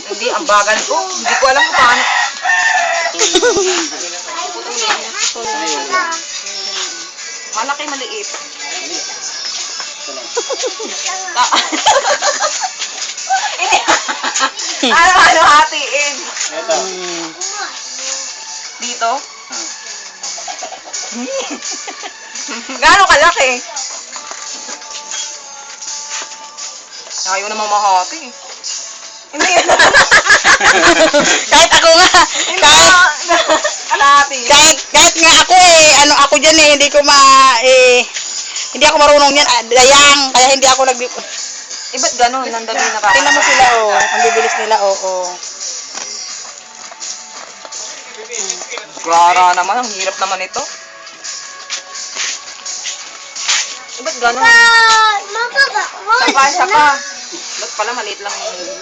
Hindi, ang bagal ko. Hindi ko alam kung paano. Malaki, maliit. Ano hatiin? Dito? Gaano kalaki? Ayaw naman mahati. Hindi. Kahit ako nga. Kahit nga ako ano ako dyan hindi ko hindi ako marunong yan, dayang, kaya hindi ako Ba't gano'n? Nandali na ka. Tingnan mo sila, ang bibilis nila, Gara naman, ang hirap naman ito. Ba't gano'n? Saka. Ba't pala maliit lang yung ulo?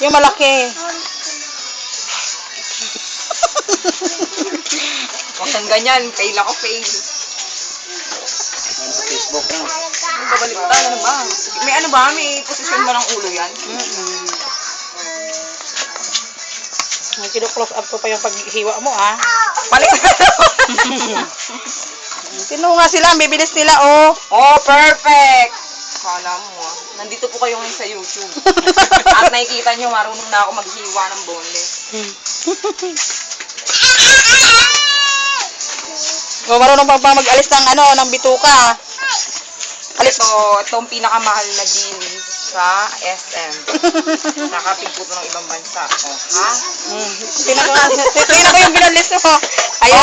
Yung malaki. Huwag kang ganyan, fail ako, fail. Sa Facebook na. Babaliktad, ano ba? May ano ba? May posisyon ba ng ulo yan? Kino-close up ko pa yung paghiwa mo, Baliktad. Sino nga sila, ang bibilis nila, Oh, perfect! Kala mo, nandito po kayo ngayon sa YouTube. At nakikita nyo, marunong na ako maghiwa ng boneless. Marunong pa mag-alis ng ng bituka. Itong pinakamahal na deal sa SM. Nakapigpo to ng ibang bansa. Ha? Tingnan ko yung binalis mo. Ayun!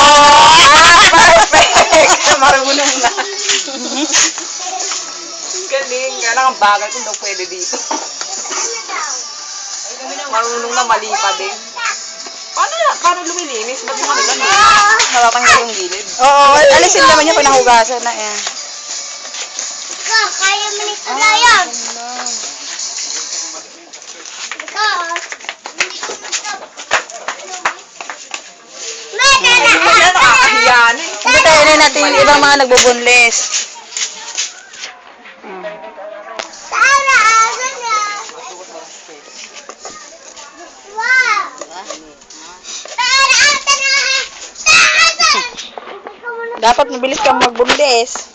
Perfect! Marunong na. Galing. Kaya ang bagal kung daw pwede dito. Marunong na mali pa din. Paano lumilinis? Ba't naman nila natatanggal yung gilid? Oo, alisin naman niya pag nahugasan na yan. Kaya mo nito na yan. Nakakahiya na eh. Hindi tayo natin yung ibang mga nagbubunles. Dapat mabilis kang magbundes.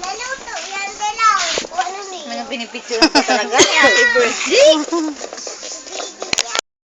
Naluto yan, dilaw. Ano ni? Pinipicture ka talaga ni Happy Birthday.